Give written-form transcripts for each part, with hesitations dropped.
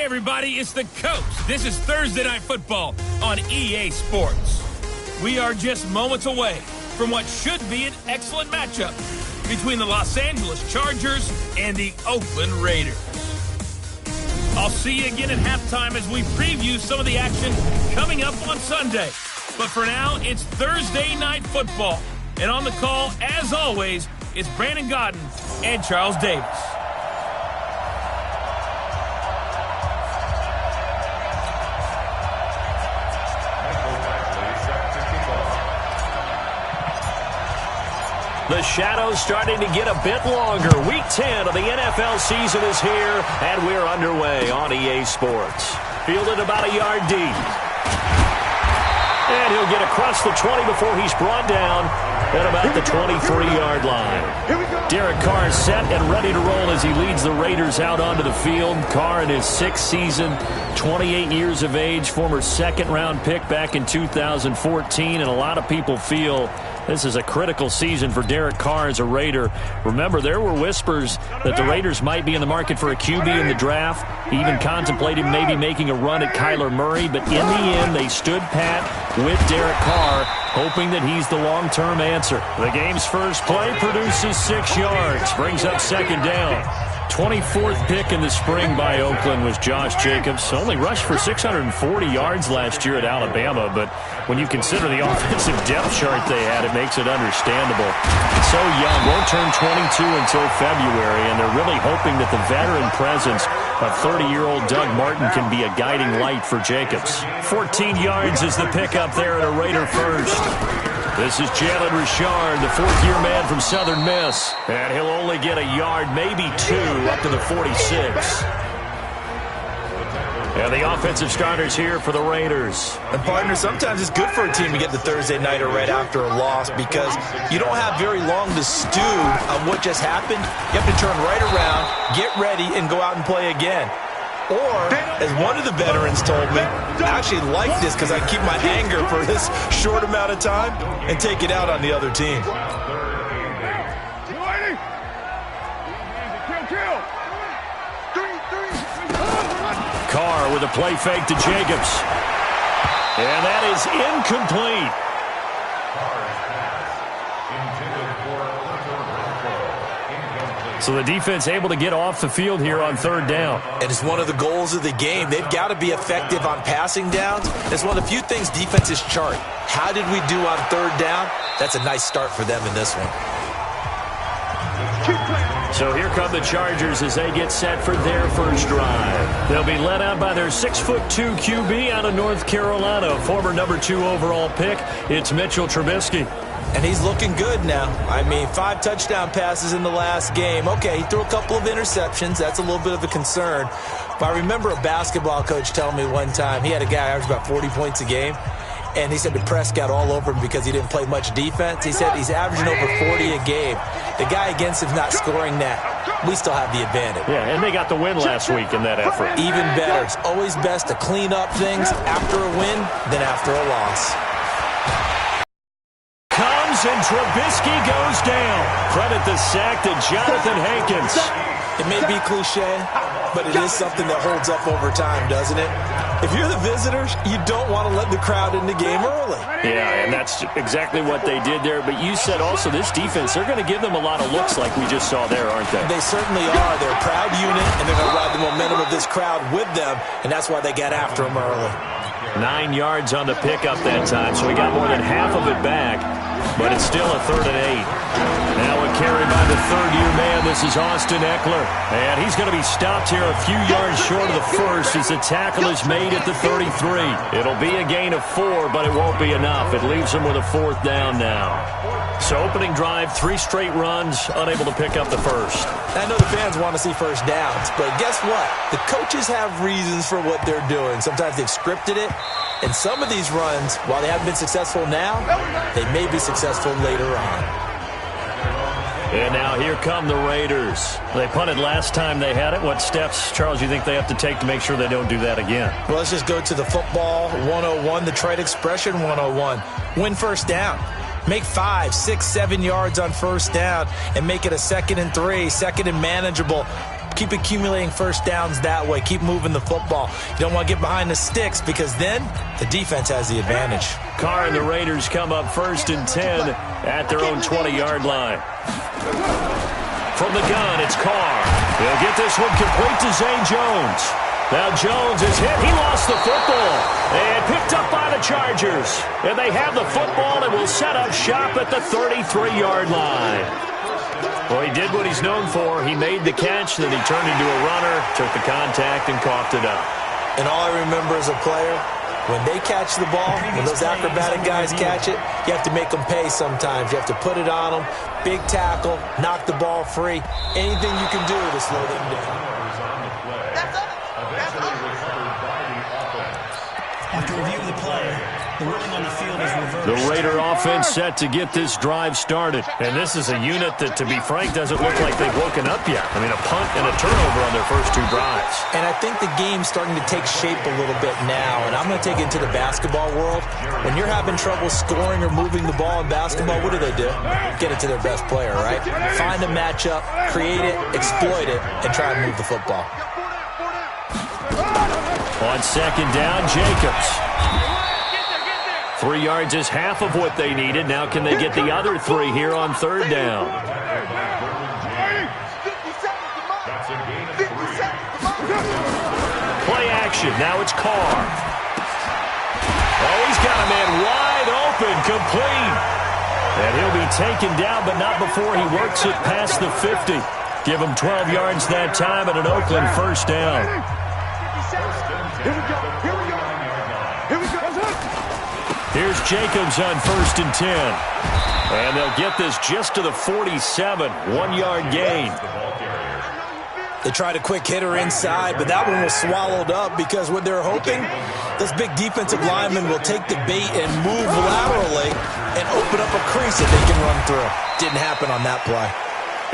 Hey everybody, it's the Coach. This is Thursday Night Football on EA Sports. We are just moments away from what should be an excellent matchup between the Los Angeles Chargers and the Oakland Raiders. I'll see you again at halftime as we preview some of the action coming up on Sunday. But for now, it's Thursday Night Football. And on the call, as always, it's Brandon Godden and Charles Davis. The shadow's starting to get a bit longer. Week 10 of the NFL season is here, and we're underway on EA Sports. Fielded about a yard deep. And he'll get across the 20 before he's brought down at about the 23-yard line. Derek Carr is set and ready to roll as he leads the Raiders out onto the field. Carr in his 6th season, 28 years of age, former second-round pick back in 2014, and a lot of people feel this is a critical season for Derek Carr as a Raider. Remember, there were whispers that the Raiders might be in the market for a QB in the draft, even contemplated maybe making a run at Kyler Murray, but in the end, they stood pat with Derek Carr, hoping that he's the long-term answer. The game's first play produces 6 yards, brings up second down. 24th pick in the spring by Oakland was Josh Jacobs. Only rushed for 640 yards last year at Alabama, but when you consider the offensive depth chart they had, it makes it understandable. So young, won't turn 22 until February, and they're really hoping that the veteran presence of 30-year-old Doug Martin can be a guiding light for Jacobs. 14 yards is the pickup there at a Raider first. This is Jalen Richard, the 4th-year man from Southern Miss. And he'll only get a yard, maybe 2, up to the 46. And the offensive starters here for the Raiders. And partner, sometimes it's good for a team to get the Thursday nighter right after a loss because you don't have very long to stew on what just happened. You have to turn right around, get ready, and go out and play again. Or, as one of the veterans told me, I actually like this because I keep my anger for this short amount of time and take it out on the other team. Carr with a play fake to Jacobs. And that is incomplete. So the defense able to get off the field here on 3rd down. And it's one of the goals of the game. They've got to be effective on passing downs. It's one of the few things defenses chart. How did we do on 3rd down? That's a nice start for them in this one. So here come the Chargers as they get set for their first drive. They'll be led out by their 6'2" QB out of North Carolina, former number 2 overall pick. It's Mitchell Trubisky. And he's looking good now. I mean, 5 touchdown passes in the last game. Okay, he threw a couple of interceptions. That's a little bit of a concern. But I remember a basketball coach telling me one time, he had a guy average about 40 points a game. And he said the press got all over him because he didn't play much defense. He said he's averaging over 40 a game. The guy against him's not scoring that. We still have the advantage. Yeah, and they got the win last week in that effort. Even better. It's always best to clean up things after a win than after a loss. And Trubisky goes down. Credit the sack to Jonathan Hankins. It may be cliche, but it is something that holds up over time, doesn't it? If you're the visitors, you don't want to let the crowd in the game early. Yeah, and that's exactly what they did there. But you said also this defense, they're going to give them a lot of looks like we just saw there, aren't they? They certainly are. They're a proud unit, and they're going to ride the momentum of this crowd with them, and that's why they got after them early. 9 yards on the pickup that time, so we got more than half of it back. But it's still a 3rd and 8. Now a carry by the 3rd-year man. This is Austin Eckler. And he's going to be stopped here a few yards short of the first as the tackle is made at the 33. It'll be a gain of 4, but it won't be enough. It leaves him with a 4th down now. So opening drive, 3 straight runs, unable to pick up the first. I know the fans want to see first downs, but guess what? The coaches have reasons for what they're doing. Sometimes they've scripted it. And some of these runs, while they haven't been successful now, they may be successful later on. And now here come the Raiders. They punted last time they had it. What steps, Charles, you think they have to take to make sure they don't do that again? Well, let's just go to the football 101, the trade expression 101. Win first down. Make 5, 6, 7 yards on first down and make it a 2nd and 3, 2nd and manageable. Keep accumulating first downs that way. Keep moving the football. You don't want to get behind the sticks because then the defense has the advantage. Carr and the Raiders come up 1st and 10 at their own 20-yard line. From the gun, it's Carr. He'll get this one complete to Zay Jones. Now Jones is hit. He lost the football. And picked up by the Chargers. And they have the football and will set up shop at the 33-yard line. Well, he did what he's known for. He made the catch, then he turned into a runner, took the contact, and coughed it up. And all I remember as a player, when they catch the ball, when those acrobatic guys catch it, you have to make them pay sometimes. You have to put it on them, big tackle, knock the ball free. Anything you can do to slow them down. After review of the play, the ruling on the field is reversed. The Raider offense set to get this drive started. And this is a unit that, to be frank, doesn't look like they've woken up yet. I mean, a punt and a turnover on their first 2 drives. And I think the game's starting to take shape a little bit now. And I'm going to take it into the basketball world. When you're having trouble scoring or moving the ball in basketball, what do? Get it to their best player, right? Find a matchup, create it, exploit it, and try and move the football. On 2nd down, Jacobs. 3 yards is half of what they needed. Now can they get the other 3 here on 3rd down? Play action. Now it's Carr. Oh, he's got a man wide open, complete. And he'll be taken down, but not before he works it past the 50. Give him 12 yards that time at an Oakland 1st down. Here's Jacobs on 1st and 10. And they'll get this just to the 47. 1-yard gain. They tried a quick hitter inside, but that one was swallowed up because what they're hoping, those big defensive linemen will take the bait and move laterally and open up a crease that they can run through. Didn't happen on that play.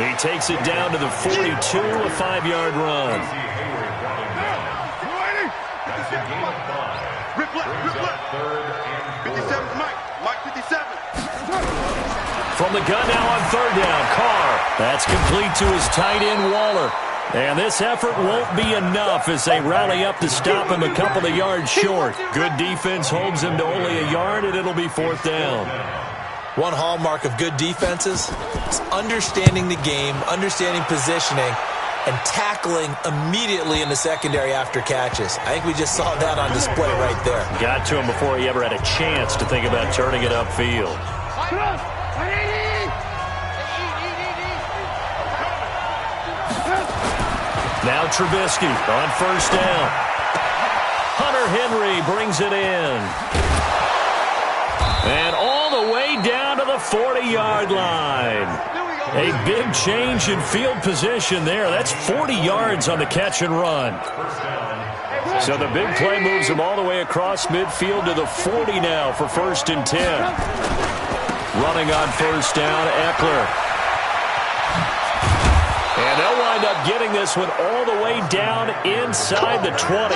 He takes it down to the 42, a 5-yard run. From the gun now on 3rd down, Carr. That's complete to his tight end, Waller. And this effort won't be enough as they rally up to stop him a couple of yards short. Good defense holds him to only a yard, and it'll be 4th down. One hallmark of good defenses is understanding the game, understanding positioning, and tackling immediately in the secondary after catches. I think we just saw that on display right there. Got to him before he ever had a chance to think about turning it upfield. Now Trubisky on 1st down. Hunter Henry brings it in. And all the way down to the 40-yard line. A big change in field position there. That's 40 yards on the catch and run. So the big play moves him all the way across midfield to the 40 now for 1st and 10. Running on 1st down, Eckler. And they'll wind up getting this one all the way down inside the 20.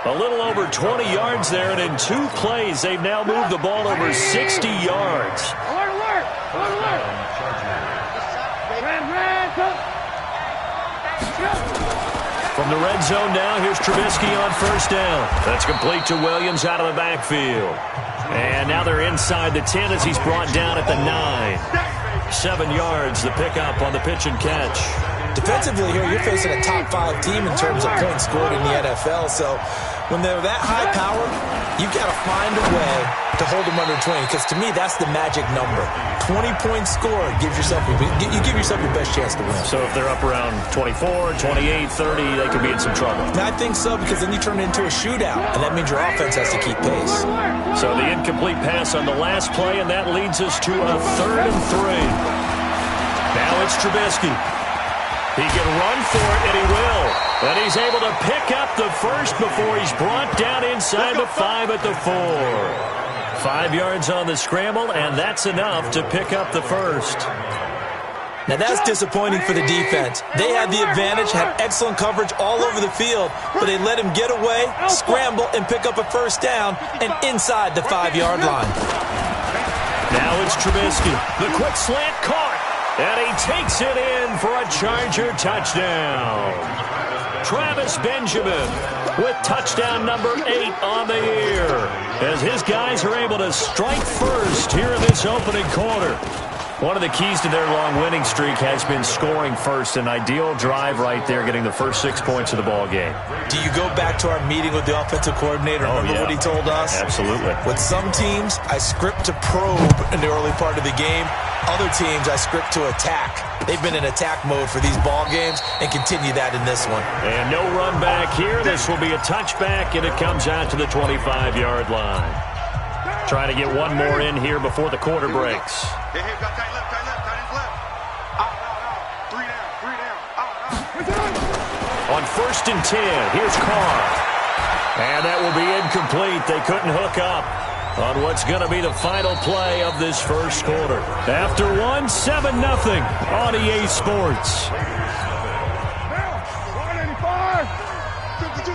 A little over 20 yards there, and in 2 plays, they've now moved the ball over 60 yards. From the red zone now, here's Trubisky on 1st down. That's complete to Williams out of the backfield. And now they're inside the 10 as he's brought down at the 9. 7 yards, the pickup on the pitch and catch. Defensively here, you're facing a top 5 team in terms of points scored in the NFL. So when they're that high powered, you've got to find a way to hold them under 20. Because to me, that's the magic number. 20 points scored gives yourself you give yourself your best chance to win. So if they're up around 24, 28, 30, they could be in some trouble. And I think so, because then you turn it into a shootout, and that means your offense has to keep pace. So the incomplete pass on the last play, and that leads us to a 3rd and 3. Now it's Trubisky. He can run for it, and he will. And he's able to pick up the first before he's brought down inside the 5 at the 4. 5 yards on the scramble, and that's enough to pick up the first. Now that's disappointing for the defense. They had the advantage, had excellent coverage all over the field, but they let him get away, scramble, and pick up a 1st down, and inside the 5-yard line. Now it's Trubisky. The quick slant caught. And he takes it in for a Charger touchdown. Travis Benjamin with touchdown number 8 on the year, as his guys are able to strike first here in this opening quarter. One of the keys to their long winning streak has been scoring first. An ideal drive right there, getting the first 6 points of the ball game. Do you go back to our meeting with the offensive coordinator? Remember what he told us? Absolutely. With some teams, I script to probe in the early part of the game. Other teams, I script to attack. They've been in attack mode for these ball games and continue that in this one. And no run back here. This will be a touchback, and it comes out to the 25-yard line. Trying to get one more in here before the quarter breaks. On 1st and 10, here's Carr. And that will be incomplete. They couldn't hook up on what's going to be the final play of this first quarter. After one, 7-0 on EA Sports.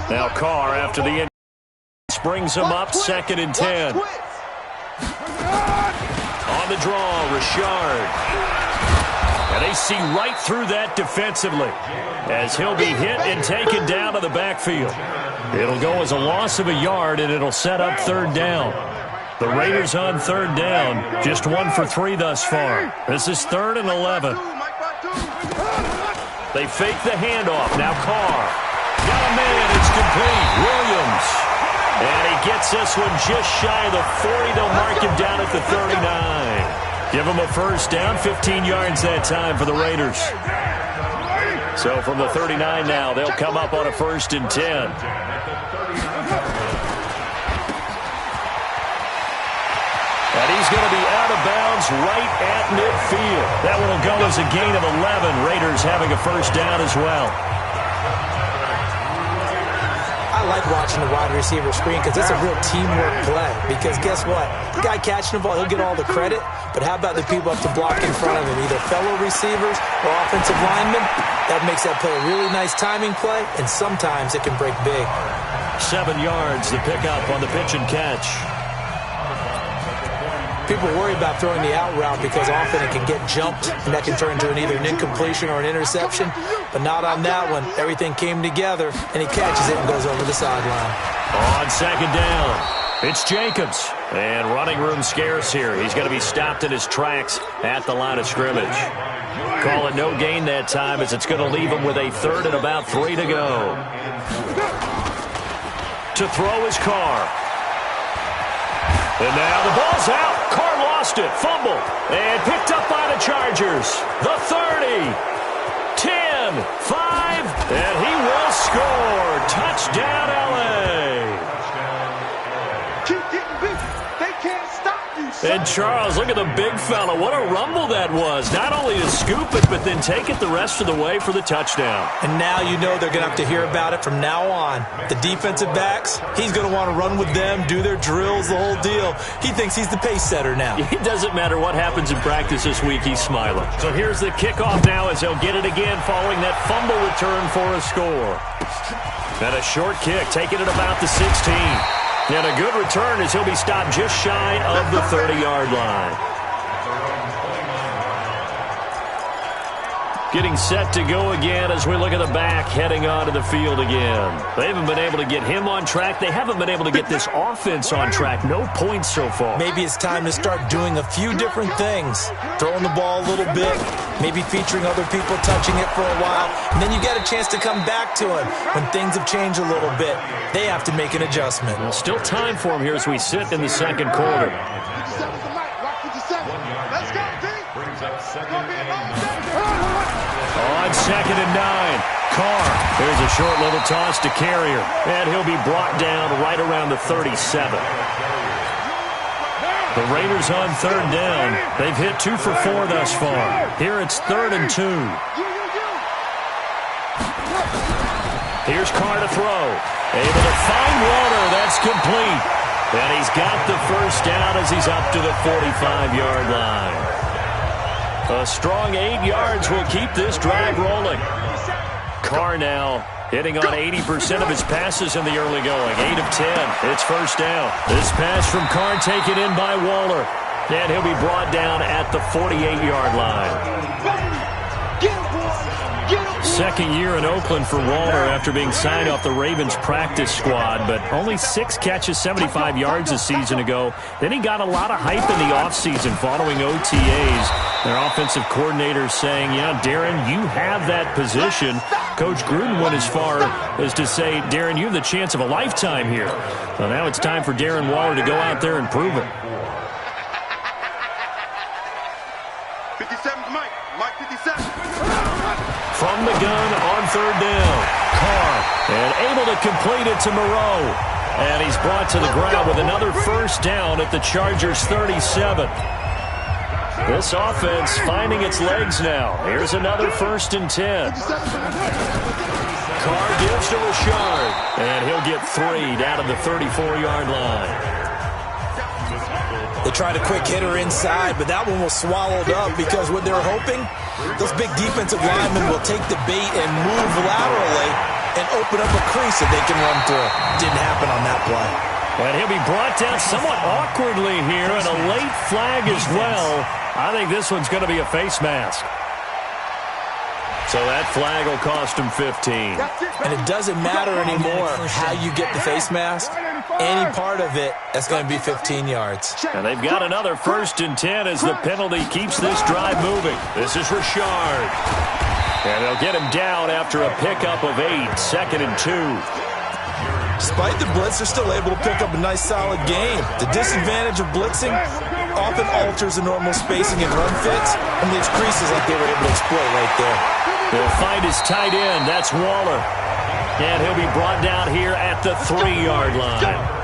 Now Carr, after the brings him up, 2nd and 10. On the draw, Richard. And they see right through that defensively, as he'll be hit and taken down to the backfield. It'll go as a loss of a yard, and it'll set up 3rd down. The Raiders on 3rd down, just 1 for 3 thus far. This is 3rd and 11. They fake the handoff. Now Carr. Got a man. It's complete. Williams. And he gets this one just shy of the 40. They'll mark him down at the 39. Give him a first down. 15 yards that time for the Raiders. So from the 39 now, they'll come up on a 1st and 10. And he's going to be out of bounds right at midfield. That one will go as a gain of 11. Raiders having a first down as well. I like watching the wide receiver screen because it's a real teamwork play. Because guess what? The guy catching the ball, he'll get all the credit. But how about the people up to block in front of him? Either fellow receivers or offensive linemen. That makes that play a really nice timing play. And sometimes it can break big. 7 yards, the pickup on the pitch and catch. People worry about throwing the out route because often it can get jumped, and that can turn into either an incompletion or an interception. But not on that one. Everything came together, and he catches it and goes over the sideline. On 2nd down, it's Jacobs. And running room scarce here. He's going to be stopped in his tracks at the line of scrimmage. Call it no gain that time, as it's going to leave him with a 3rd and about 3 to go. To throw his Carr. And now the ball's out. Carr lost it. Fumble. And picked up by the Chargers. The 30. 10. 5. And he will score. Touchdown, L.A. Keep getting big. They can't stop you, son. And Charles, look at the big fella. What a rumble that was. Not only to scoop it, but then take it the rest of the way for the touchdown. And now you know they're going to have to hear about it from now on. The defensive backs, he's going to want to run with them, do their drills, the whole deal. He thinks he's the pace setter now. It doesn't matter what happens in practice this week, he's smiling. So here's the kickoff now, as they'll get it again following that fumble return for a score. And a short kick, taking it about the 16. And a good return, as he'll be stopped just shy of the 30-yard line. Getting set to go again as we look at the back heading onto the field again. They haven't been able to get him on track. They haven't been able to get this offense on track. No points so far. Maybe it's time to start doing a few different things. Throwing the ball a little bit, maybe featuring other people touching it for a while, and then you get a chance to come back to him when things have changed a little bit. They have to make an adjustment. Well, still time for him here as we sit in the 2nd quarter. On 2nd and 9, Carr. There's a short little toss to Carrier, and he'll be brought down right around the 37. The Raiders on 3rd down. They've hit 2 for 4 thus far. Here it's 3rd and 2. Here's Carr to throw. Able to find Warner. That's complete. And he's got the first down as he's up to the 45-yard line. A strong 8 yards will keep this drive rolling. Carr now hitting on 80% of his passes in the early going. 8 of 10. It's first down. This pass from Carr taken in by Waller. And he'll be brought down at the 48-yard line. Second year in Oakland for Walter after being signed off the Ravens practice squad, but only 6 catches, 75 yards a season ago. Then he got a lot of hype in the offseason following OTAs. Their offensive coordinator saying, yeah, Darren, you have that position. Coach Gruden went as far as to say, Darren, you have the chance of a lifetime here. So now it's time for Darren Waller to go out there and prove it. 57, Mike 57. From the gun on third down. Carr, and able to complete it to Moreau. And he's brought to the ground with another first down at the Chargers' 37. This offense finding its legs now. Here's another 1st and 10. Carr gives to Richard, and he'll get 3 down to the 34-yard line. They tried a quick hitter inside, but that one was swallowed up because what they were hoping, those big defensive linemen will take the bait and move laterally and open up a crease that they can run through. Didn't happen on that play. And he'll be brought down somewhat awkwardly here, and a late flag as well. I think this one's going to be a face mask. So that flag will cost him 15. And it doesn't matter anymore how you get the face mask. Any part of it, that's going to be 15 yards. And they've got another 1st and 10 as the penalty keeps this drive moving. This is Richard. And they'll get him down after a pickup of 8, 2nd and 2. Despite the blitz, they're still able to pick up a nice, solid game. The disadvantage of blitzing often alters the normal spacing and run fits and leaves creases like they were able to exploit right there. He'll find his tight end. That's Waller. And he'll be brought down here at the 3-yard line.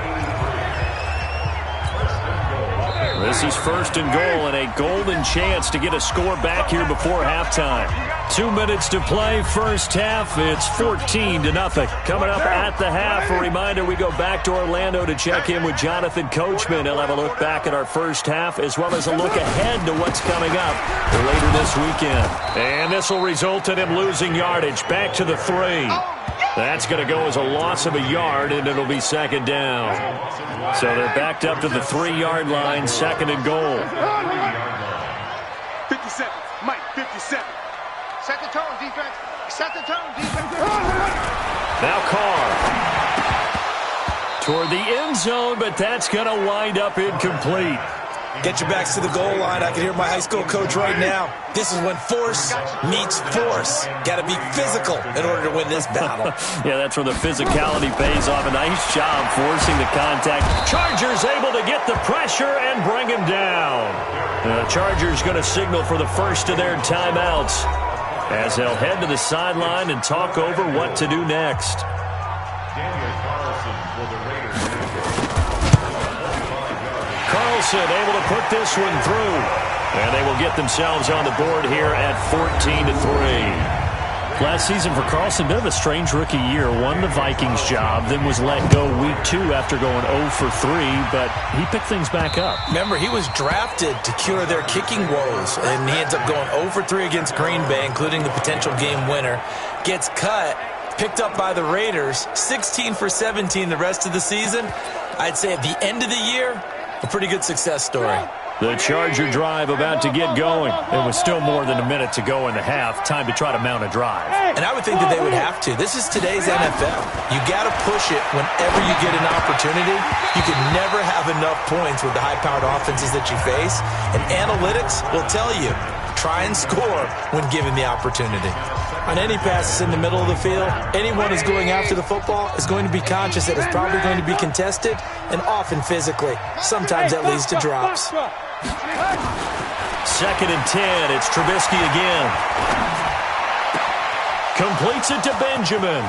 This is 1st and goal and a golden chance to get a score back here before halftime. 2 minutes to play, first half. It's 14-0. Coming up at the half, a reminder we go back to Orlando to check in with Jonathan Coachman. He'll have a look back at our first half as well as a look ahead to what's coming up later this weekend. And this will result in him losing yardage back to the 3. That's going to go as a loss of a yard, and it'll be 2nd down. So they're backed up to the 3-yard line, 2nd and goal. 57, Mike 57. Set the tone, defense. Set the tone, defense. Now Carr. Toward the end zone, but that's going to wind up incomplete. Get your backs to the goal line. I can hear my high school coach right now. This is when force meets force. Got to be physical in order to win this battle. Yeah, that's where the physicality pays off. A nice job forcing the contact. Chargers able to get the pressure and bring him down. The Chargers going to signal for the first of their timeouts as they'll head to the sideline and talk over what to do next. Carlson able to put this one through. And they will get themselves on the board here at 14-3. Last season for Carlson, bit of a strange rookie year. Won the Vikings job, then was let go week 2 after going 0 for 3, but he picked things back up. Remember, he was drafted to cure their kicking woes, and he ends up going 0 for 3 against Green Bay, including the potential game winner. Gets cut, picked up by the Raiders, 16 for 17 the rest of the season. I'd say at the end of the year, a pretty good success story. The Charger drive about to get going. There was still more than a minute to go in the half. Time to try to mount a drive. And I would think that they would have to. This is today's NFL. You got to push it whenever you get an opportunity. You can never have enough points with the high-powered offenses that you face. And analytics will tell you, try and score when given the opportunity. On any passes in the middle of the field, anyone who's going after the football is going to be conscious that it's probably going to be contested and often physically. Sometimes that leads to drops. 2nd and 10. It's Trubisky again. Completes it to Benjamin.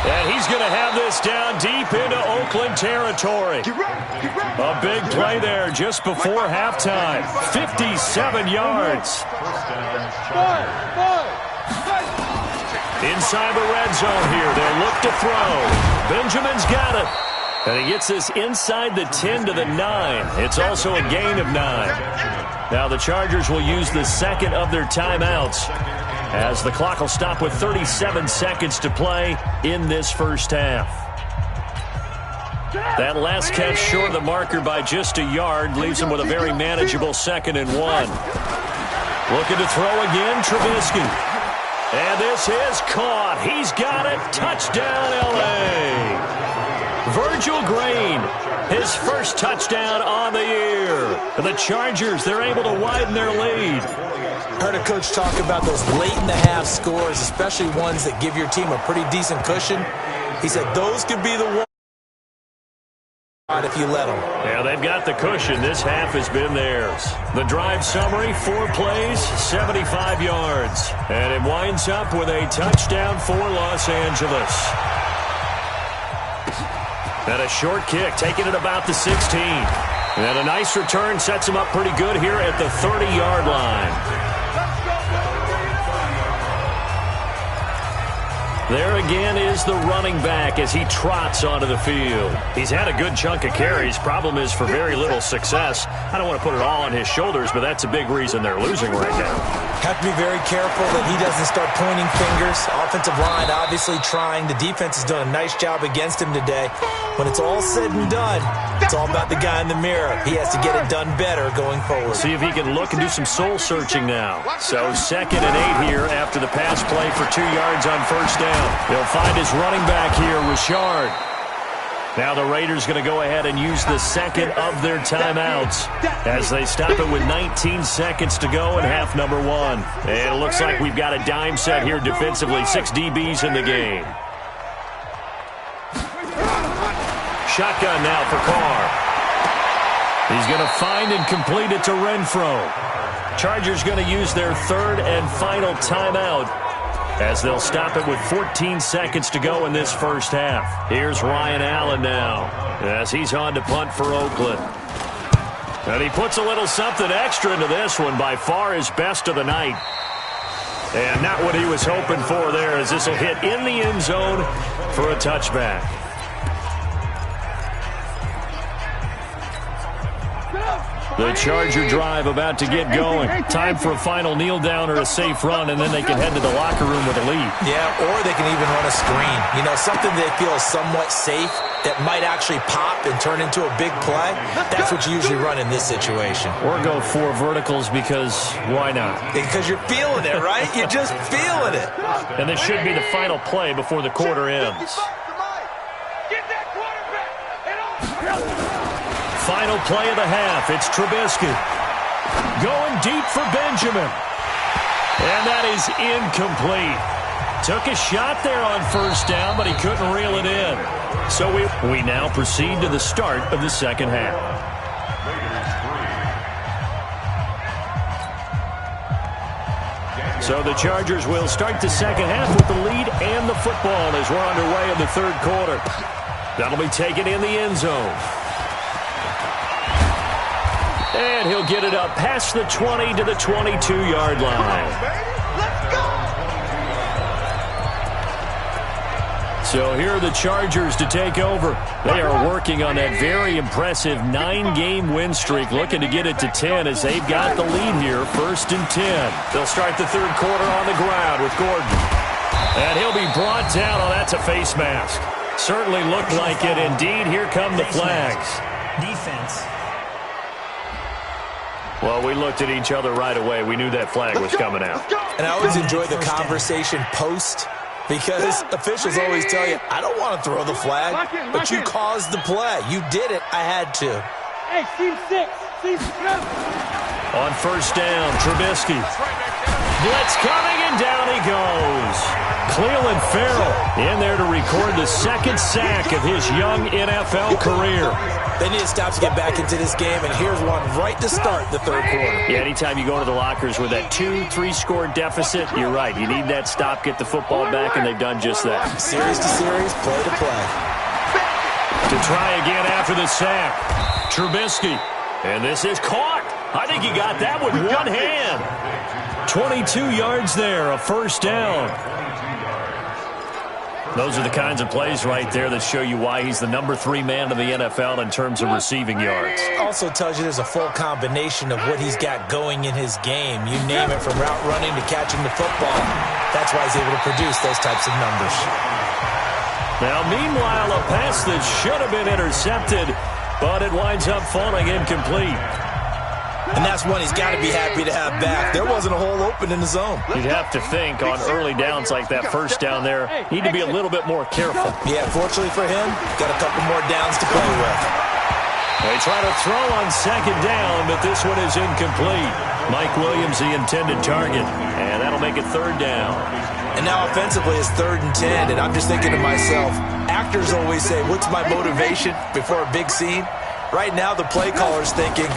And he's going to have this down deep into Oakland territory. A big play there just before halftime. 57 yards. Inside the red zone here. They'll look to throw. Benjamin's got it. And he gets this inside the 10 to the 9. It's also a gain of 9. Now the Chargers will use the second of their timeouts as the clock will stop with 37 seconds to play in this first half. That last catch short of the marker by just a yard leaves him with a very manageable 2nd and 1. Looking to throw again, Trubisky. And this is caught. He's got it. Touchdown, L.A. Virgil Green, his first touchdown on the year. The Chargers, they're able to widen their lead. Heard a coach talk about those late-in-the-half scores, especially ones that give your team a pretty decent cushion. He said those could be the ones if you let them. Yeah, they've got the cushion. This half has been theirs. The drive summary, 4 plays, 75 yards. And it winds up with a touchdown for Los Angeles. And a short kick, taking it about the 16. And a nice return sets him up pretty good here at the 30-yard line. There again is the running back as he trots onto the field. He's had a good chunk of carries. Problem is for very little success. I don't want to put it all on his shoulders, but that's a big reason they're losing right now. Have to be very careful that he doesn't start pointing fingers. Offensive line obviously trying. The defense has done a nice job against him today. When it's all said and done, it's all about the guy in the mirror. He has to get it done better going forward. See if he can look and do some soul searching now. So 2nd and 8 here after the pass play for 2 yards on first down. They'll find his running back here, Richard. Now the Raiders going to go ahead and use the second of their timeouts as they stop it with 19 seconds to go in half number 1. And it looks like we've got a dime set here defensively. 6 DBs in the game. Shotgun now for Carr. He's going to find and complete it to Renfro. Chargers going to use their 3rd and final timeout as they'll stop it with 14 seconds to go in this first half. Here's Ryan Allen now as he's on to punt for Oakland. And he puts a little something extra into this one, by far his best of the night. And not what he was hoping for there, as this will hit in the end zone for a touchback. The Charger drive about to get going. Time for a final kneel down or a safe run, and then they can head to the locker room with a lead. Yeah, or they can even run a screen. You know, something they feel is somewhat safe that might actually pop and turn into a big play. That's what you usually run in this situation. Or go 4 verticals because why not? Because you're feeling it, right? You're just feeling it. And this should be the final play before the quarter ends. Final play of the half. It's Trubisky. Going deep for Benjamin. And that is incomplete. Took a shot there on first down, but he couldn't reel it in. So we now proceed to the start of the second half. So the Chargers will start the second half with the lead and the football as we're underway in the third quarter. That'll be taken in the end zone. And he'll get it up past the 20 to the 22-yard line. So here are the Chargers to take over. They are working on that very impressive 9-game win streak, looking to get it to 10 as they've got the lead here, 1st and 10. They'll start the third quarter on the ground with Gordon. And he'll be brought down. Oh, that's a face mask. Certainly looked like it. Indeed, here come the flags. Defense. Well, we looked at each other right away. We knew that flag was coming out. And I always enjoy the conversation post because officials always tell you, I don't want to throw the flag, but you caused the play. You did it. I had to. Hey, team 6. On first down, Trubisky. Blitz coming, and down he goes. Cleveland Farrell in there to record the 2nd sack of his young NFL career. They need to stop to get back into this game, and here's one right to start the third quarter. Yeah, anytime you go into the lockers with that 2-3 score deficit, you're right. You need that stop, get the football back, and they've done just that. Series to series, play to play. To try again after the sack, Trubisky. And this is caught. I think he got that with one hand. 22 yards there, a first down. Those are the kinds of plays right there that show you why he's the number 3 man in the NFL in terms of receiving yards. Also tells you there's a full combination of what he's got going in his game. You name it, from route running to catching the football. That's why he's able to produce those types of numbers. Now, meanwhile, a pass that should have been intercepted, but it winds up falling incomplete. And that's one he's got to be happy to have back. There wasn't a hole open in the zone. You'd have to think on early downs like that first down there, need to be a little bit more careful. Yeah, fortunately for him, got a couple more downs to play with. They try to throw on second down, but this one is incomplete. Mike Williams, the intended target, and that'll make it third down. And now offensively it's 3rd and 10, and I'm just thinking to myself, actors always say, what's my motivation before a big scene? Right now the play caller's thinking,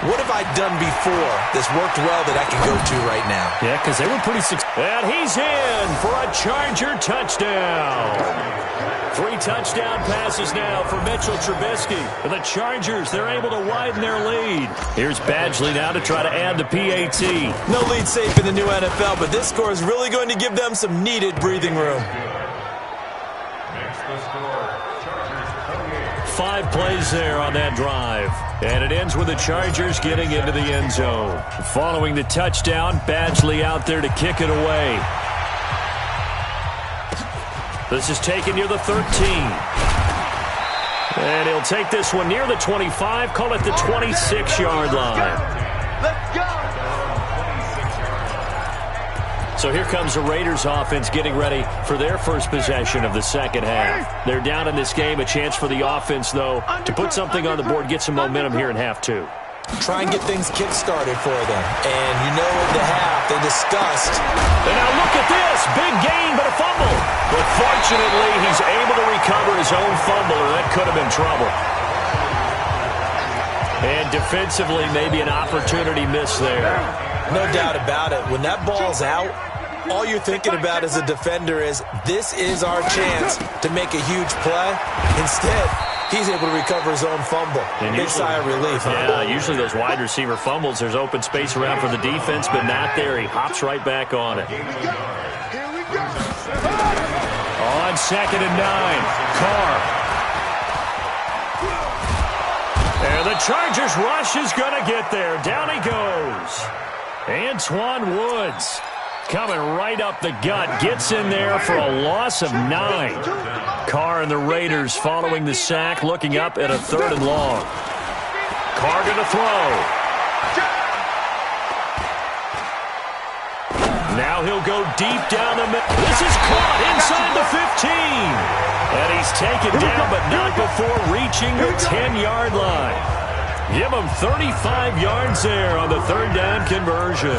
what have I done before that's worked well that I can go to right now? Yeah, because they were pretty successful. And he's in for a Charger touchdown. 3 touchdown passes now for Mitchell Trubisky. And the Chargers, they're able to widen their lead. Here's Badgley now to try to add the PAT. No lead safe in the new NFL, but this score is really going to give them some needed breathing room. 5 plays there on that drive. And it ends with the Chargers getting into the end zone. Following the touchdown, Badgley out there to kick it away. This is taken near the 13. And he'll take this one near the 25, call it the 26-yard line. Let's go. So here comes the Raiders offense getting ready for their first possession of the second half. They're down in this game. A chance for the offense, though, to put something on the board, get some momentum here in half 2. Try and get things kick-started for them. And you know at the half they discussed. And now look at this. Big gain, but a fumble. But fortunately, he's able to recover his own fumble, or that could have been trouble. And defensively, maybe an opportunity missed there. No doubt about it. When that ball's out, all you're thinking about as a defender is, this is our chance to make a huge play. Instead, he's able to recover his own fumble. Big sigh of relief. Yeah, usually those wide receiver fumbles, there's open space around for the defense, but not there. He hops right back on it. Here we go. On 2nd and 9, Carr. And the Chargers rush is going to get there. Down he goes. Antoine Woods coming right up the gut. Gets in there for a loss of 9. Carr and the Raiders following the sack, looking up at a 3rd and long. Carr going to throw. Now he'll go deep down the middle. This is caught inside the 15. And he's taken down, but not before reaching the 10-yard line. Give him 35 yards there on the 3rd down conversion.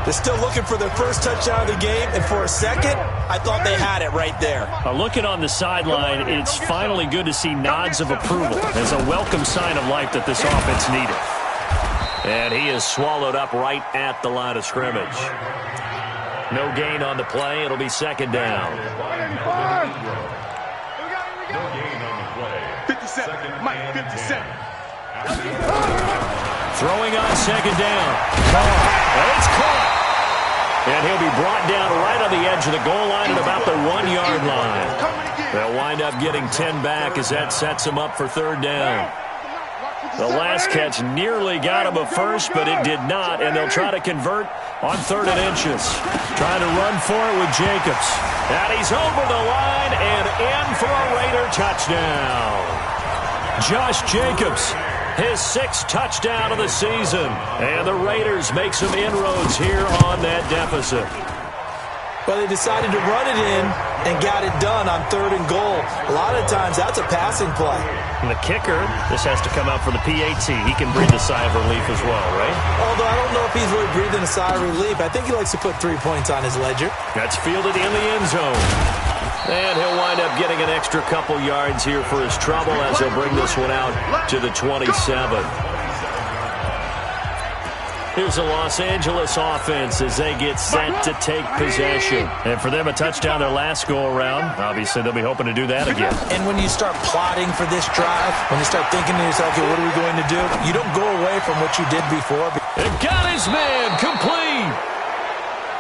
They're still looking for their first touchdown of the game, and for a second, I thought they had it right there. Looking on the sideline, it's finally good to see nods of approval as a welcome sign of life that this offense needed. And he is swallowed up right at the line of scrimmage. No gain on the play. It'll be 2nd down. 57, Mike, 57. Throwing on 2nd down. Carr. It's caught. And he'll be brought down right on the edge of the goal line at about the 1-yard line. They'll wind up getting 10 back as that sets them up for 3rd down. The last catch nearly got him a first, but it did not, and they'll try to convert on 3rd and inches. Trying to run for it with Jacobs. And he's over the line and in for a Raider touchdown. Josh Jacobs, his 6th touchdown of the season. And the Raiders make some inroads here on that deficit. Well, they decided to run it in and got it done on 3rd and goal. A lot of times, that's a passing play. And the kicker, this has to come out for the PAT. He can breathe a sigh of relief as well, right? Although I don't know if he's really breathing a sigh of relief. I think he likes to put 3 points on his ledger. That's fielded in the end zone. And he'll wind up getting an extra couple yards here for his trouble as he'll bring this one out to the 27. Here's the Los Angeles offense as they get set to take possession. And for them, a touchdown their last go-around. Obviously, they'll be hoping to do that again. And when you start plotting for this drive, when you start thinking to yourself, okay, what are we going to do? You don't go away from what you did before. And got his man complete.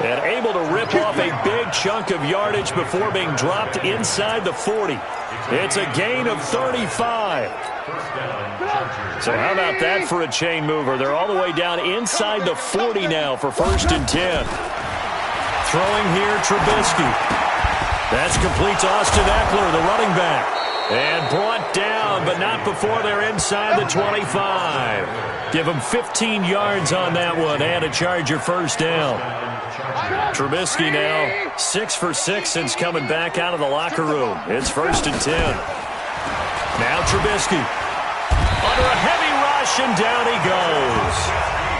And able to rip off a big chunk of yardage before being dropped inside the 40. It's a gain of 35. So how about that for a chain mover? They're all the way down inside the 40 now for 1st and 10. Throwing here, Trubisky. That's complete to Austin Eckler, the running back. And brought down, but not before they're inside the 25. Give them 15 yards on that one and a Charger first down. Trubisky now 6 for 6 since coming back out of the locker room. It's 1st and 10. Now Trubisky under a heavy rush, and down he goes.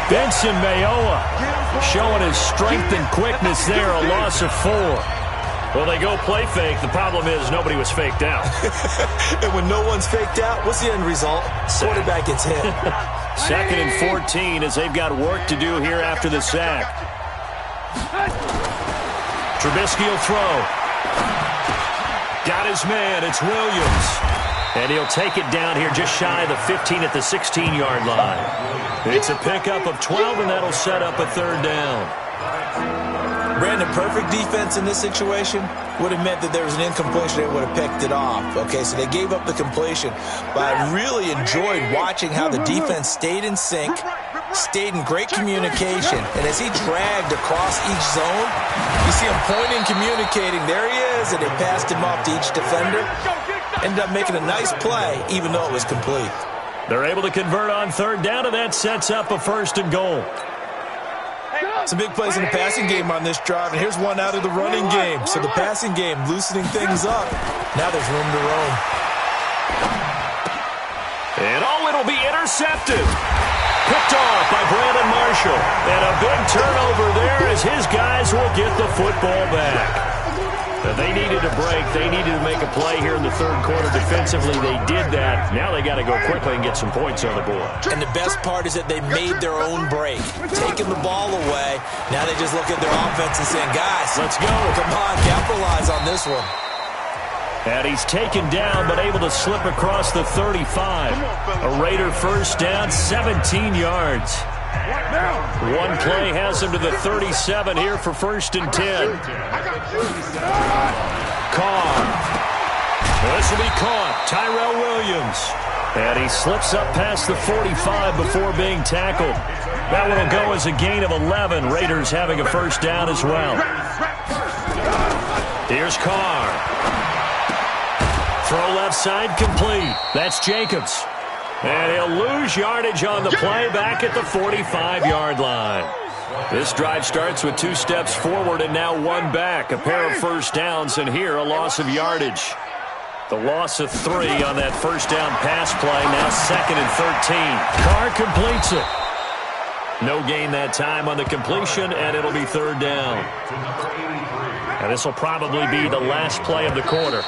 Benson Mayowa showing his strength and quickness there, a loss of 4. Well, they go play fake. The problem is nobody was faked out. And when no one's faked out, what's the end result? Quarterback gets hit. 2nd and 14 as they've got work to do here after the sack. Trubisky will throw. Got his man. It's Williams. And he'll take it down here just shy of the 15 at the 16-yard line. It's a pickup of 12, and that'll set up a 3rd down. Brandon, perfect defense in this situation would have meant that there was an incompletion. They would have picked it off. Okay, so they gave up the completion. But I really enjoyed watching how the defense stayed in sync, stayed in great communication. And as he dragged across each zone, you see him pointing, communicating. There he is, and they passed him off to each defender. Ended up making a nice play, even though it was complete. They're able to convert on 3rd down, and that sets up a 1st and goal. Some big plays in the passing game on this drive, and here's one out of the running game. So the passing game loosening things up. Now there's room to roam. And it'll be intercepted. Picked off by Brandon Marshall. And a big turnover there as his guys will get the football back. Now they needed a break. They needed to make a play here in the 3rd quarter. Defensively, they did that. Now they got to go quickly and get some points on the board. And the best part is that they made their own break. Taking the ball away. Now they just look at their offense and saying, guys, let's go. Come on, capitalize on this one. And he's taken down, but able to slip across the 35. A Raider first down, 17 yards. One play has him to the 37 here for 1st and 10. Carr. This will be caught. Tyrell Williams. And he slips up past the 45 before being tackled. That one will go as a gain of 11. Raiders having a first down as well. Here's Carr. Throw left side complete. That's Jacobs. And he'll lose yardage on the play back at the 45-yard line. This drive starts with 2 steps forward and now 1 back. A pair of first downs, and here a loss of yardage. The loss of 3 on that first down pass play. Now 2nd and 13. Carr completes it. No gain that time on the completion, and it'll be 3rd down. And this will probably be the last play of the quarter.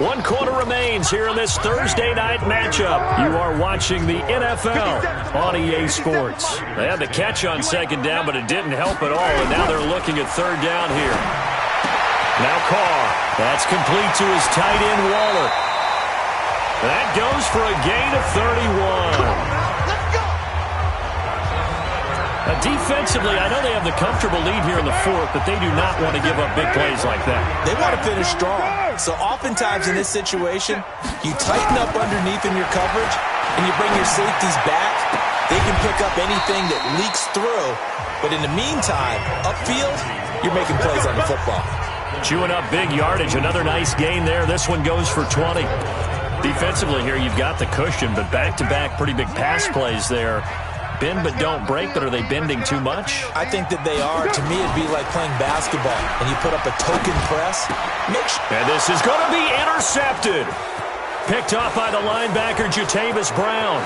1 quarter remains here in this Thursday night matchup. You are watching the NFL on EA Sports. They had the catch on 2nd down, but it didn't help at all, and now they're looking at 3rd down here. Now Carr. That's complete to his tight end, Waller. That goes for a gain of 31. Defensively, I know they have the comfortable lead here in the 4th, but they do not want to give up big plays like that. They want to finish strong. So oftentimes in this situation, you tighten up underneath in your coverage, and you bring your safeties back. They can pick up anything that leaks through. But in the meantime, upfield, you're making plays on the football. Chewing up big yardage. Another nice gain there. This one goes for 20. Defensively here, you've got the cushion, but back-to-back pretty big pass plays there. Bend but don't break, but are they bending too much? I think that they are. To me, it'd be like playing basketball, and you put up a token press. And this is going to be intercepted. Picked off by the linebacker, Jatavis Brown.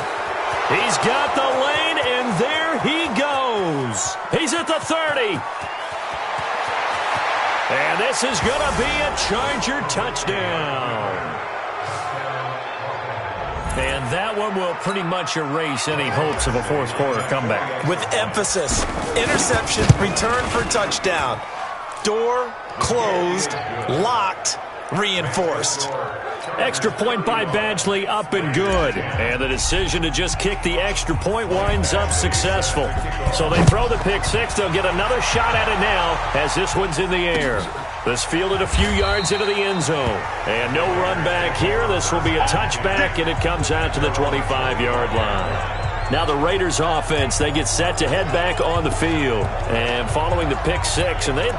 He's got the lane, and there he goes. He's at the 30. And this is going to be a Charger touchdown. And that one will pretty much erase any hopes of a 4th quarter comeback. With emphasis, interception, return for touchdown. Door closed, locked, reinforced. Extra point by Badgley, up and good. And the decision to just kick the extra point winds up successful. So they throw the pick 6. They'll get another shot at it now as this one's in the air. This fielded a few yards into the end zone. And no run back here. This will be a touchback, and it comes out to the 25-yard line. Now the Raiders offense, they get set to head back on the field. And following the pick 6, and they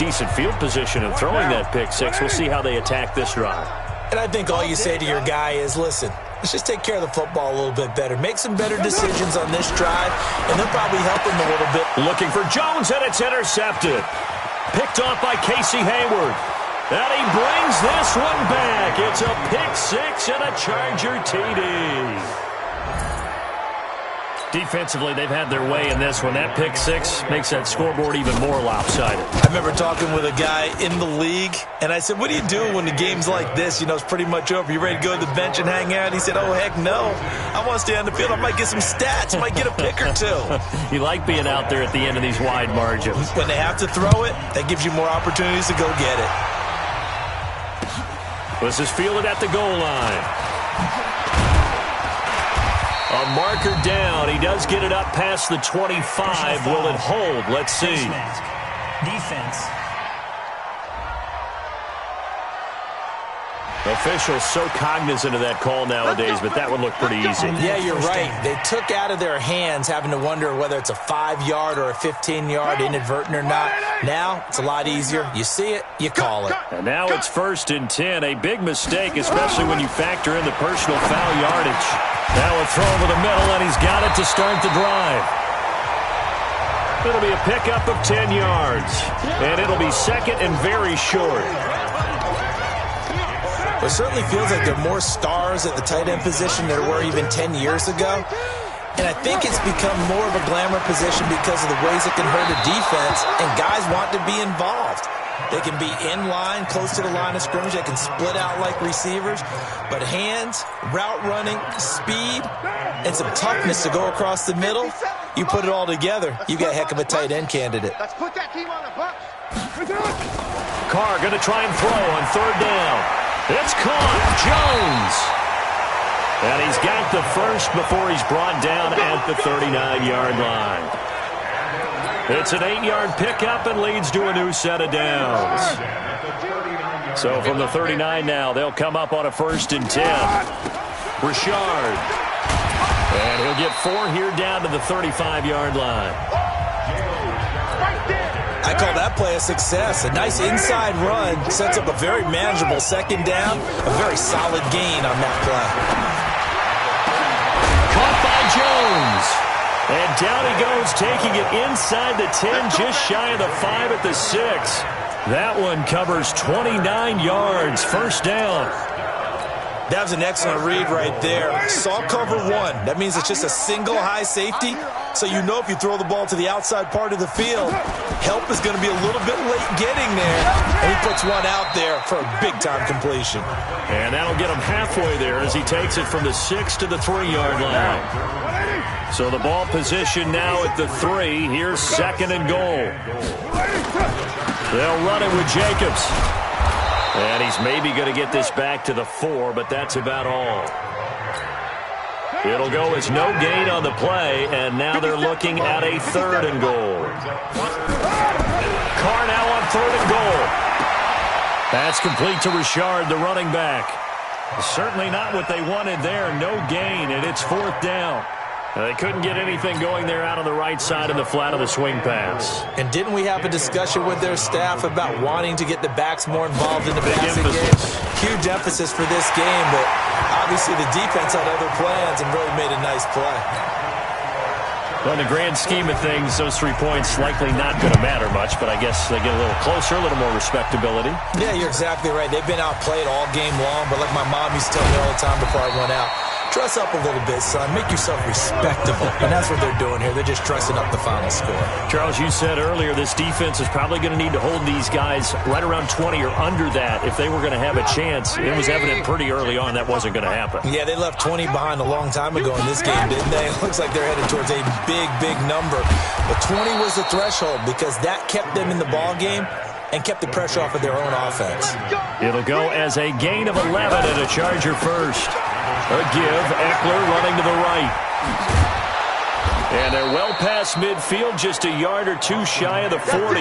decent field position in throwing that pick six. We'll see how they attack this drive. And I think all you say to your guy is, listen, let's just take care of the football a little bit better. Make some better decisions on this drive, and they'll probably help him a little bit. Looking for Jones, and it's intercepted. Picked off by Casey Hayward. And he brings this one back. It's a pick six and a Charger TD. Defensively, they've had their way in this one. That pick six makes that scoreboard even more lopsided. I remember talking with a guy in the league, and I said, what do you do when the game's like this? You know, it's pretty much over. You ready to go to the bench and hang out? He said, oh, heck no. I want to stay on the field. I might get some stats. I might get a pick or two. You like being out there at the end of these wide margins. When they have to throw it, that gives you more opportunities to go get it. This is fielded at the goal line. A marker down. He does get it up past the 25. Will it hold? Let's see. Defense. Officials so cognizant of that call nowadays, but that one looked pretty easy. Yeah, you're right. They took out of their hands having to wonder whether it's a 5-yard or a 15-yard inadvertent or not. Now, it's a lot easier. You see it, you call it. And now it's 1st and 10. A big mistake, especially when you factor in the personal foul yardage. Now a throw over the middle, and he's got it to start the drive. It'll be a pickup of 10 yards, and it'll be second and very short. It certainly feels like there are more stars at the tight end position than there were even 10 years ago. And I think it's become more of a glamour position because of the ways it can hurt a defense, and guys want to be involved. They can be in line, close to the line of scrimmage. They can split out like receivers. But hands, route running, speed, and some toughness to go across the middle, you put it all together, you got a heck of a tight end candidate. Let's put that team on the bus. Carr going to try and throw on 3rd down. It's caught. Jones. And he's got the first before he's brought down at the 39-yard line. It's an 8-yard pickup and leads to a new set of downs. So from the 39 now, they'll come up on a 1st and 10. Richard. And he'll get 4 here down to the 35-yard line. I call that play a success. A nice inside run sets up a very manageable 2nd down. A very solid gain on that play. Caught by Jones. And down he goes, taking it inside the 10, just shy of the 5 at the 6. That one covers 29 yards. 1st down. That was an excellent read right there. Saw cover 1. That means it's just a single high safety. So you know if you throw the ball to the outside part of the field, help is going to be a little bit late getting there. And he puts one out there for a big-time completion. And that'll get him halfway there as he takes it from the 6 to the 3-yard line. So the ball position now at the 3. Here's 2nd and goal. They'll run it with Jacobs. And he's maybe going to get this back to the 4, but that's about all. It'll go as no gain on the play, and now they're looking at a 3rd and goal. Carr now on 3rd and goal. That's complete to Richard, the running back. Certainly not what they wanted there. No gain, and it's 4th down. They couldn't get anything going there out on the right side of the flat of the swing pass. And didn't we have a discussion with their staff about wanting to get the backs more involved in the passing game? Huge emphasis for this game, but obviously the defense had other plans and really made a nice play. Well, in the grand scheme of things, those 3 points likely not going to matter much, but I guess they get a little closer, a little more respectability. Yeah, you're exactly right. They've been outplayed all game long, but like my mom used to tell me all the time before I went out, dress up a little bit, son. Make yourself respectable. And that's what they're doing here. They're just dressing up the final score. Charles, you said earlier this defense is probably going to need to hold these guys right around 20 or under that if they were going to have a chance. It was evident pretty early on that wasn't going to happen. Yeah, they left 20 behind a long time ago in this game, didn't they? It looks like they're headed towards a big, big number. But 20 was the threshold because that kept them in the ball game and kept the pressure off of their own offense. It'll go as a gain of 11 and a Charger first. A give, Eckler running to the right. And they're well past midfield, just a yard or 2 shy of the 40.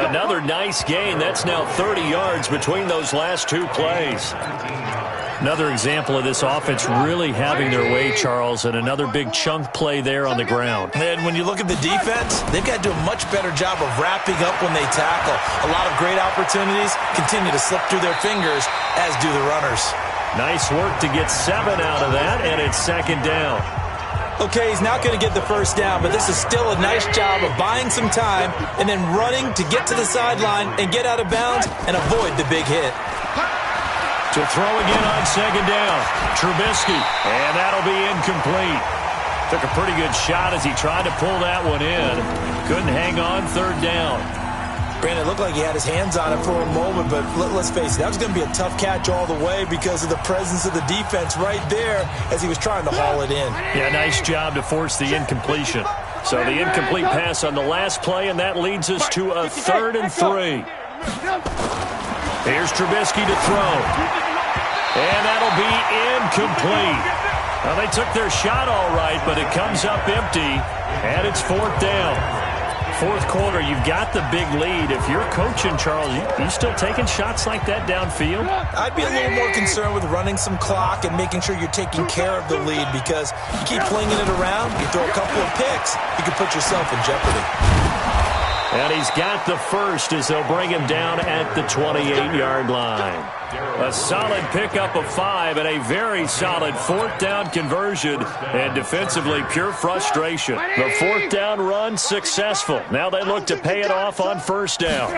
Another nice gain. That's now 30 yards between those last 2 plays. Another example of this offense really having their way, Charles, and another big chunk play there on the ground. And when you look at the defense, they've got to do a much better job of wrapping up when they tackle. A lot of great opportunities continue to slip through their fingers, as do the runners. Nice work to get 7 out of that, and it's second down. Okay, he's not going to get the first down, but this is still a nice job of buying some time and then running to get to the sideline and get out of bounds and avoid the big hit. To throw again on second down. Trubisky, and that'll be incomplete. Took a pretty good shot as he tried to pull that one in. Couldn't hang on third down. Brandon, it looked like he had his hands on it for a moment, but let's face it, that was going to be a tough catch all the way because of the presence of the defense right there as he was trying to haul it in. Yeah, nice job to force the incompletion. So the incomplete pass on the last play, and that leads us to a 3rd and 3. Here's Trubisky to throw. And that'll be incomplete. Well, they took their shot all right, but it comes up empty, and it's 4th down. 4th quarter, you've got the big lead. If you're coaching, Charles, you still taking shots like that downfield? I'd be a little more concerned with running some clock and making sure you're taking care of the lead because you keep flinging it around, you throw a couple of picks, you can put yourself in jeopardy. And he's got the first as they'll bring him down at the 28-yard line. A solid pickup of 5 and a very solid 4th down conversion. And defensively, pure frustration. The 4th down run successful. Now they look to pay it off on 1st down.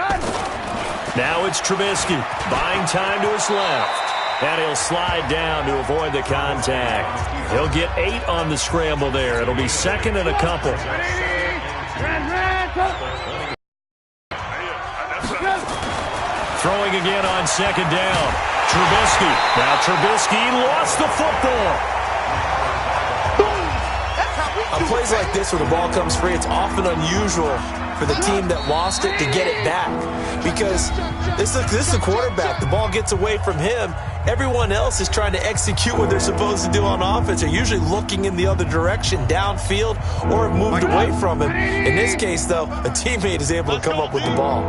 Now it's Trubisky buying time to his left. And he'll slide down to avoid the contact. He'll get 8 on the scramble there. It'll be 2nd and a couple. Throwing again on 2nd down. Trubisky. Now Trubisky lost the football. On plays like this where the ball comes free, it's often unusual for the team that lost it to get it back. Because this is a quarterback. The ball gets away from him. Everyone else is trying to execute what they're supposed to do on offense. They're usually looking in the other direction, downfield, or have moved away from him. In this case, though, a teammate is able to come up with the ball.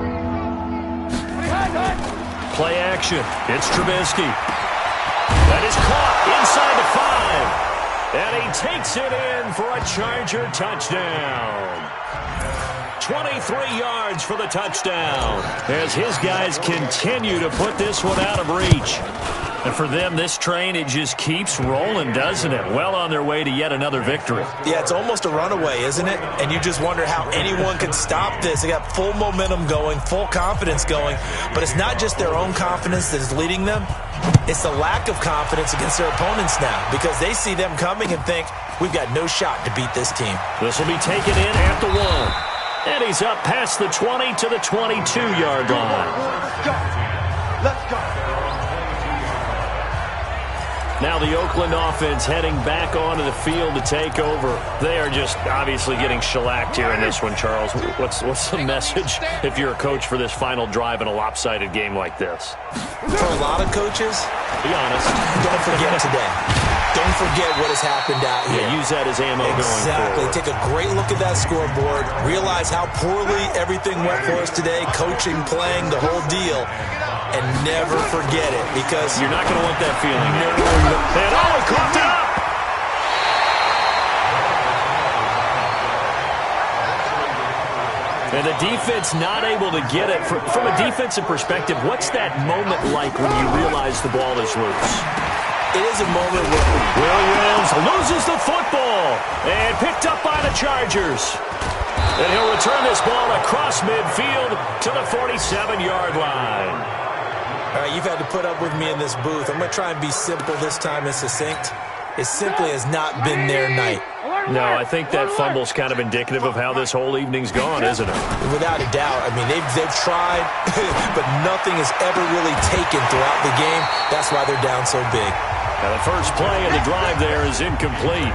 Play action. It's Trubisky. That is caught inside the 5. And he takes it in for a Charger touchdown. 23 yards for the touchdown as his guys continue to put this one out of reach. And for them, this train, it just keeps rolling, doesn't it? Well on their way to yet another victory. Yeah, it's almost a runaway, isn't it? And you just wonder how anyone could stop this. They got full momentum going, full confidence going. But it's not just their own confidence that is leading them. It's the lack of confidence against their opponents now because they see them coming and think, we've got no shot to beat this team. This will be taken in at the 1. And he's up past the 20 to the 22-yard line. Let's go. Let's go. Now the Oakland offense heading back onto the field to take over. They are just obviously getting shellacked here in this one, Charles. What's the message if you're a coach for this final drive in a lopsided game like this? For a lot of coaches, be honest. Don't forget today. Don't forget what has happened out here. Yeah, use that as ammo going forward. Take a great look at that scoreboard. Realize how poorly everything went for us today. Coaching, playing, the whole deal. And never forget it because you're not going to want that feeling. No. And he cooked it up. And the defense not able to get it. From a defensive perspective, what's that moment like when you realize the ball is loose? It is a moment where Williams loses the football and picked up by the Chargers. And he'll return this ball across midfield to the 47-yard line. All right, you've had to put up with me in this booth. I'm going to try and be simple this time and succinct. It simply has not been their night. No, I think that fumble's kind of indicative of how this whole evening's gone, isn't it? Without a doubt. I mean, they've tried, but nothing has ever really taken throughout the game. That's why they're down so big. Now, the first play of the drive there is incomplete.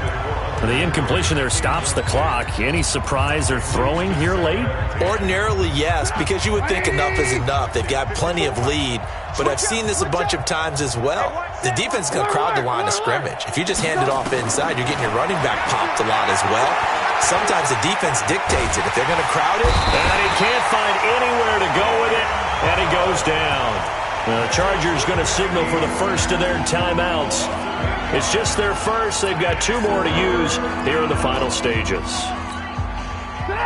The incompletion there stops the clock. Any surprise they're throwing here late? Ordinarily, yes, because you would think enough is enough. They've got plenty of lead, but I've seen this a bunch of times as well. The defense is going to crowd the line of scrimmage. If you just hand it off inside, you're getting your running back popped a lot as well. Sometimes the defense dictates it. If they're going to crowd it. And he can't find anywhere to go with it, and he goes down. The Chargers going to signal for the first of their timeouts. It's just their first. They've got 2 more to use here in the final stages.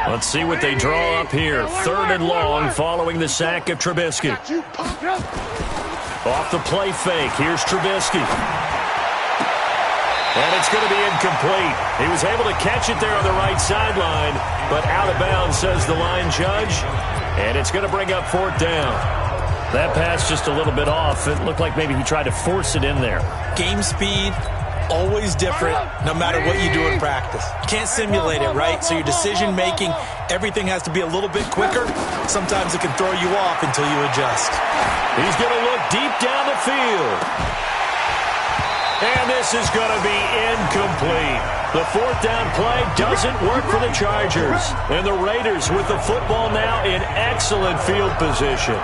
Let's see what they draw up here. 3rd and long following the sack of Trubisky. Off the play fake. Here's Trubisky. And it's going to be incomplete. He was able to catch it there on the right sideline, but out of bounds, says the line judge. And it's going to bring up 4th down. That pass just a little bit off. It looked like maybe he tried to force it in there. Game speed, always different, no matter what you do in practice. You can't simulate it, right? So your decision-making, everything has to be a little bit quicker. Sometimes it can throw you off until you adjust. He's going to look deep down the field. And this is going to be incomplete. The 4th down play doesn't work for the Chargers. And the Raiders with the football now in excellent field position.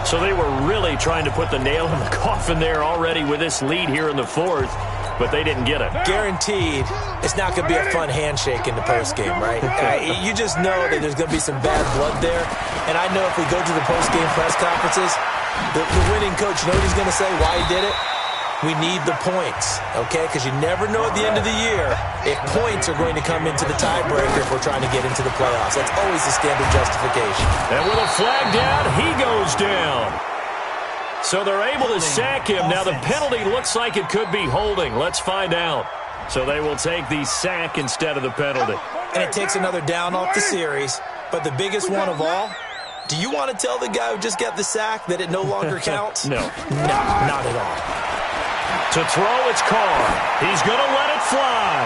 So they were really trying to put the nail in the coffin there already with this lead here in the 4th, but they didn't get it. Guaranteed, it's not going to be a fun handshake in the postgame, right? You just know that there's going to be some bad blood there. And I know if we go to the postgame press conferences, the winning coach, you know what he's going to say, why he did it? We need the points, okay? Because you never know at the end of the year if points are going to come into the tiebreaker if we're trying to get into the playoffs. That's always the standard justification. And with a flag down, he goes down. So they're able to sack him. Now the penalty looks like it could be holding. Let's find out. So they will take the sack instead of the penalty. And it takes another down off the series. But the biggest one of all, do you want to tell the guy who just got the sack that it no longer counts? No. No, not at all. To throw, it's Carr. He's going to let it fly.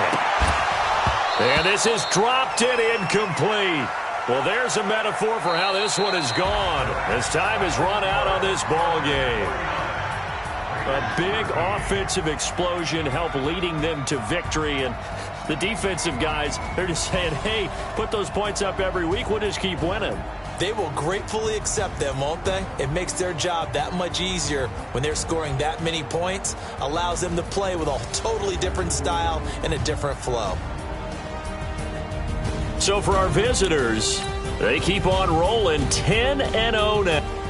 And this is dropped in incomplete. Well, there's a metaphor for how this one is gone. As time has run out on this ball game. A big offensive explosion helped leading them to victory. And the defensive guys, they're just saying, hey, put those points up every week. We'll just keep winning. They will gratefully accept them, won't they? It makes their job that much easier when they're scoring that many points. Allows them to play with a totally different style and a different flow. So for our visitors, they keep on rolling 10-0 now.